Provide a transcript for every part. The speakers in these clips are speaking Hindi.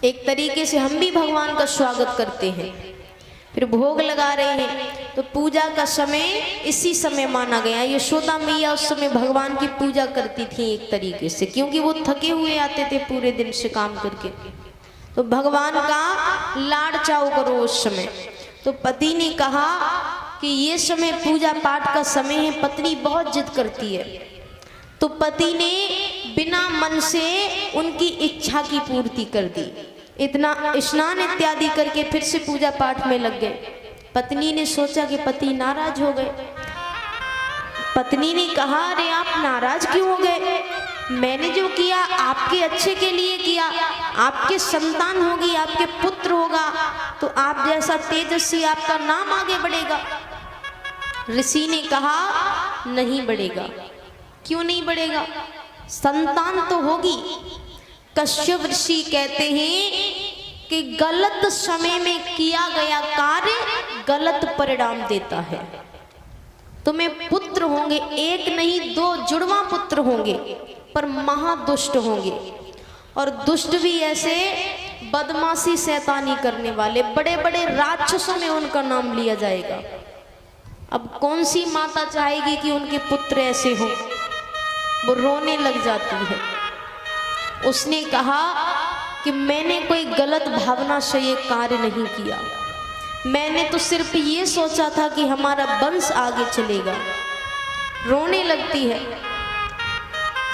एक तरीके से हम भी भगवान का स्वागत करते हैं। फिर भोग लगा रहे हैं तो पूजा का समय इसी समय माना गया। यशोदा मैया उस समय भगवान की पूजा करती थी एक तरीके से, क्योंकि वो थके हुए आते थे पूरे दिन से काम करके। तो भगवान का लाड़ चाव करो उस समय। तो पति ने कहा कि ये समय पूजा पाठ का समय है, पत्नी बहुत जिद करती है। तो पति ने बिना मन से उनकी इच्छा की पूर्ति कर दी। इतना स्नान इत्यादि करके फिर से पूजा पाठ में लग गए। पत्नी ने सोचा कि पति नाराज हो गए। पत्नी ने कहा, अरे आप नाराज क्यों हो गए? मैंने जो किया आपके अच्छे के लिए किया। आपके संतान होगी, आपके पुत्र होगा, तो आप जैसा तेजस्वी आपका नाम आगे बढ़ेगा। ऋषि ने कहा, नहीं बढ़ेगा। क्यों नहीं बढ़ेगा? संतान तो होगी। कश्यप ऋषि कहते हैं कि गलत समय में किया गया कार्य गलत परिणाम देता है। तुम्हें पुत्र होंगे, एक नहीं दो जुड़वा पुत्र होंगे, पर महादुष्ट होंगे। और दुष्ट भी ऐसे बदमाशी शैतानी करने वाले, बड़े बड़े राक्षसों में उनका नाम लिया जाएगा। अब कौन सी माता चाहेगी कि उनके पुत्र ऐसे हों? वो रोने लग जाती है। उसने कहा कि मैंने कोई गलत भावना से ये कार्य नहीं किया। मैंने तो सिर्फ ये सोचा था कि हमारा वंश आगे चलेगा। रोने लगती है।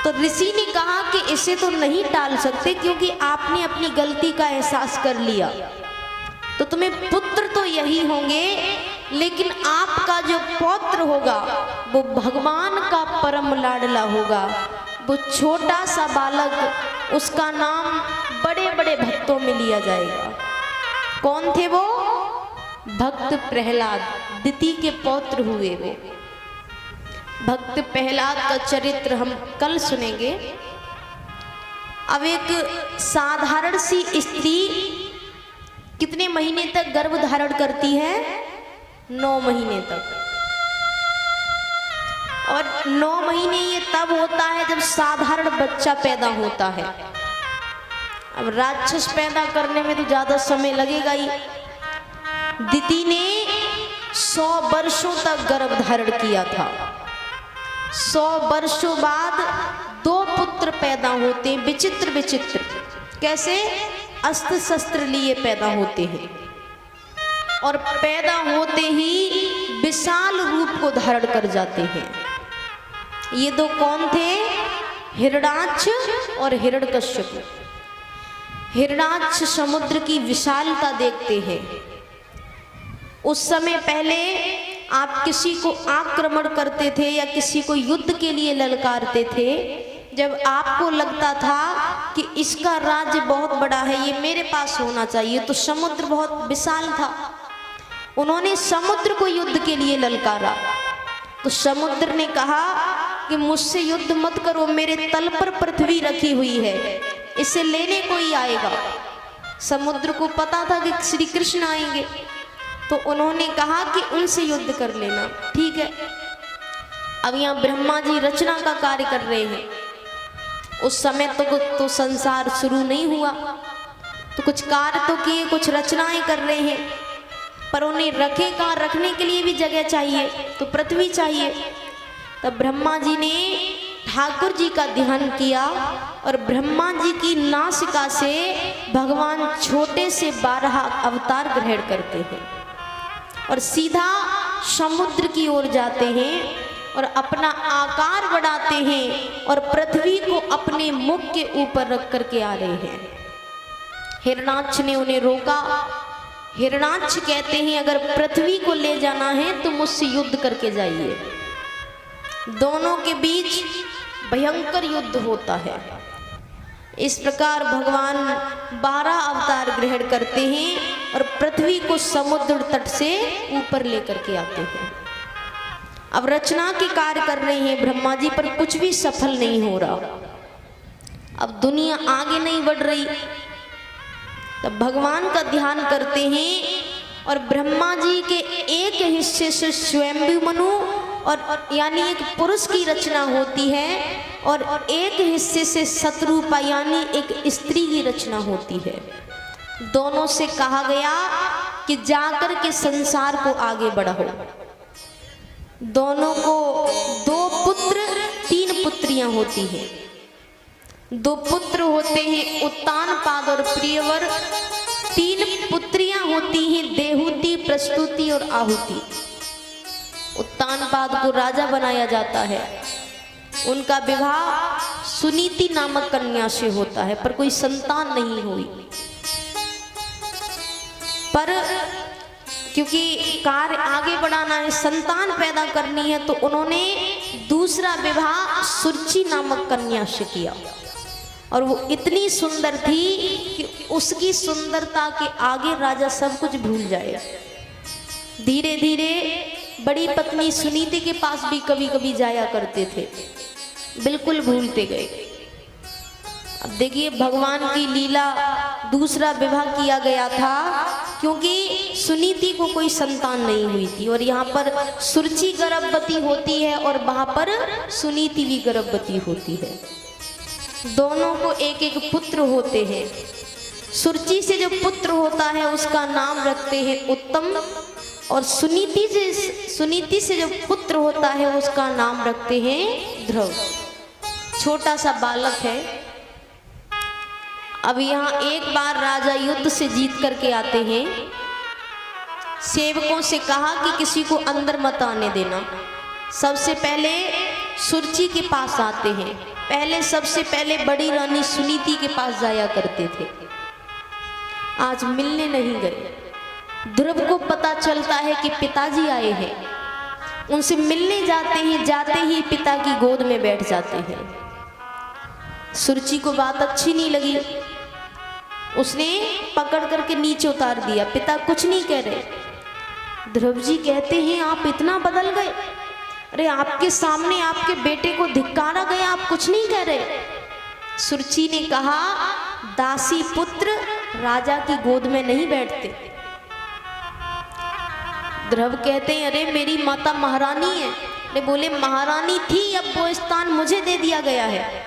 तो ऋषि ने कहा कि इसे तो नहीं टाल सकते, क्योंकि आपने अपनी गलती का एहसास कर लिया। तो तुम्हें पुत्र तो यही होंगे, लेकिन आपका जो पौत्र होगा वो भगवान का परम लाडला होगा। वो छोटा सा बालक, उसका नाम बड़े बड़े भक्तों में लिया जाएगा। कौन थे वो? भक्त प्रहलाद, दिति के पौत्र हुए वो। भक्त प्रहलाद का चरित्र हम कल सुनेंगे। अब एक साधारण सी स्त्री कितने महीने तक गर्भ धारण करती है? 9 महीने तक। और 9 महीने ये तब होता है जब साधारण बच्चा पैदा होता है। अब राक्षस पैदा करने में तो ज्यादा समय लगेगा ही। दिति ने 100 वर्षों तक गर्भ धारण किया था। 100 वर्षों बाद 2 पुत्र पैदा होते हैं, विचित्र विचित्र। कैसे? अस्त्र शस्त्र लिए पैदा होते हैं, और पैदा होते ही विशाल रूप को धारण कर जाते हैं। ये 2 कौन थे? हिरणाक्ष और हिरण्यकश्यप। हिरणाक्ष समुद्र की विशालता देखते हैं। उस समय पहले आप किसी को आक्रमण करते थे या किसी को युद्ध के लिए ललकारते थे, जब आपको लगता था कि इसका राज्य बहुत बड़ा है, ये मेरे पास होना चाहिए, तो समुद्र बहुत विशाल था। उन्होंने समुद्र को युद्ध के लिए ललकारा। तो समुद्र ने कहा कि मुझसे युद्ध मत करो, मेरे तल पर पृथ्वी रखी हुई है, इसे लेने कोई आएगा। समुद्र को पता था कि श्री कृष्ण आएंगे, तो उन्होंने कहा कि उनसे युद्ध कर लेना। ठीक है। अब यहाँ ब्रह्मा जी रचना का कार्य कर रहे हैं। उस समय तो संसार शुरू नहीं हुआ, तो कुछ कार्य तो किए, कुछ रचनाएं कर रहे हैं, पर उन्हें रखे कहाँ? रखने के लिए भी जगह चाहिए, तो पृथ्वी चाहिए। तब ब्रह्मा जी ने ठाकुर जी का ध्यान किया, और ब्रह्मा जी की नासिका से भगवान छोटे से 12 अवतार ग्रहण करते हैं और सीधा समुद्र की ओर जाते हैं और अपना आकार बढ़ाते हैं और पृथ्वी को अपने मुख के ऊपर रख करके आ रहे हैं। हिरणाक्ष ने उन्हें रोका। हिरणाक्ष कहते हैं, अगर पृथ्वी को ले जाना है तो मुझसे युद्ध करके जाइए। दोनों के बीच भयंकर युद्ध होता है। इस प्रकार भगवान 12 अवतार ग्रहण करते हैं और पृथ्वी को समुद्र तट से ऊपर लेकर के आते हैं। अब रचना के कार्य कर रहे हैं ब्रह्मा जी, पर कुछ भी सफल नहीं हो रहा। अब दुनिया आगे नहीं बढ़ रही। तब भगवान का ध्यान करते हैं और ब्रह्मा जी के एक हिस्से से स्वयंभू मनु और यानी एक पुरुष की रचना होती है और एक हिस्से से शत्रुपा यानी एक स्त्री की रचना होती है। दोनों से कहा गया कि जाकर के संसार को आगे बढ़ाओ। दोनों को 2 पुत्र 3 पुत्रियां होती हैं। 2 पुत्र होते हैं उत्तानपाद और प्रियवर, 3 पुत्रियां होती हैं देहूति, प्रस्तुति और आहुति। उत्तानपाद को राजा बनाया जाता है, उनका विवाह सुनीति नामक कन्या से होता है, पर कोई संतान नहीं हुई। पर क्योंकि कार्य आगे बढ़ाना है, संतान पैदा करनी है, तो उन्होंने दूसरा विवाह सुरुचि नामक कन्या से किया। और वो इतनी सुंदर थी कि उसकी सुंदरता के आगे राजा सब कुछ भूल जाए। धीरे धीरे बड़ी पत्नी सुनीति के पास भी कभी कभी जाया करते थे, बिल्कुल भूलते गए। अब देखिए भगवान की लीला, दूसरा विवाह किया गया था क्योंकि सुनीति को कोई संतान नहीं हुई थी, और यहाँ पर सुरुचि गर्भवती होती है और वहां पर सुनीति भी गर्भवती होती है। दोनों को एक एक पुत्र होते हैं। सुरुचि से जो पुत्र होता है उसका नाम रखते हैं उत्तम, और सुनीति से जो पुत्र होता है उसका नाम रखते हैं ध्रुव। छोटा सा बालक है। अब यहाँ एक बार राजा युद्ध से जीत करके आते हैं। सेवकों से कहा कि किसी को अंदर मत आने देना। सबसे पहले सुरुचि के पास आते हैं। सबसे पहले बड़ी रानी सुनीति के पास जाया करते थे, आज मिलने नहीं गए। ध्रुव को पता चलता है कि पिताजी आए हैं, उनसे मिलने जाते हैं। जाते ही पिता की गोद में बैठ जाते हैं। सुरुचि को बात अच्छी नहीं लगी, उसने पकड़ करके नीचे उतार दिया। पिता कुछ नहीं कह रहे। ध्रुव जी कहते हैं आप इतना बदल गए, अरे आपके सामने आपके बेटे को धिक्कारा गया, आप कुछ नहीं कह रहे। सुरुचि ने कहा दासी पुत्र राजा की गोद में नहीं बैठते। ध्रुव कहते हैं अरे मेरी माता महारानी है। अरे बोले महारानी थी, अब वो स्थान मुझे दे दिया गया है।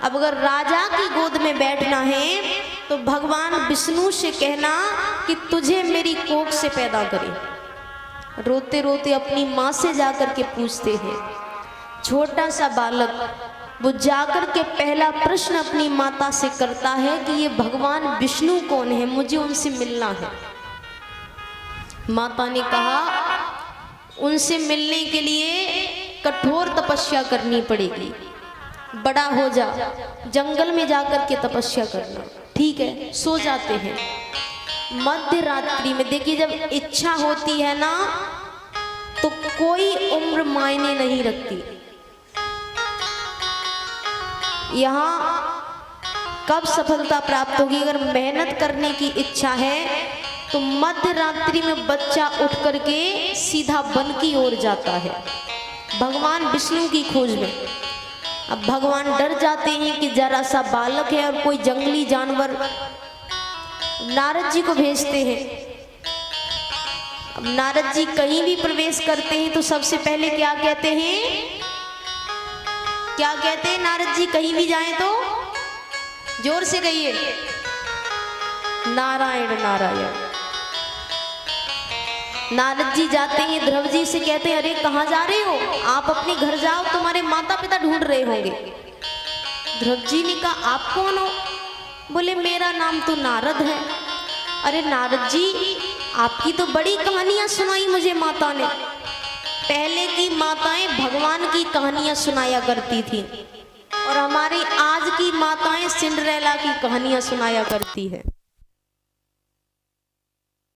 अब अगर राजा की गोद में बैठना है तो भगवान विष्णु से कहना कि तुझे मेरी कोख से पैदा करे। रोते रोते अपनी माँ से जाकर के पूछते हैं। छोटा सा बालक वो जाकर के पहला प्रश्न अपनी माता से करता है कि ये भगवान विष्णु कौन है, मुझे उनसे मिलना है। माता ने कहा उनसे मिलने के लिए कठोर तपस्या करनी पड़ेगी, बड़ा हो जा, जंगल में जाकर के तपस्या करना। ठीक है, सो जाते हैं। मध्य रात्रि में देखिए जब इच्छा होती है ना तो कोई उम्र मायने नहीं रखती। यहाँ कब सफलता प्राप्त होगी, अगर मेहनत करने की इच्छा है तो मध्य रात्रि में बच्चा उठ करके सीधा वन की ओर जाता है भगवान विष्णु की खोज में। अब भगवान डर जाते हैं कि जरा सा बालक है और कोई जंगली जानवर, नारद जी को भेजते हैं। अब नारद जी कहीं भी प्रवेश करते हैं तो सबसे पहले क्या कहते हैं, क्या कहते हैं नारद जी कहीं भी जाएं तो? जोर से कहिए, नारायण नारायण। नारद जी जाते हैं, ध्रुव जी से कहते हैं अरे कहाँ जा रहे हो, आप अपने घर जाओ, तुम्हारे माता पिता ढूंढ रहे होंगे। ध्रुव जी ने कहा आप कौन हो? बोले मेरा नाम तो नारद है। अरे नारद जी आपकी तो बड़ी कहानियां सुनाई मुझे माता ने। पहले की माताएं भगवान की कहानियां सुनाया करती थी और हमारी आज की माताएं सिंड्रेला की कहानियां सुनाया करती है।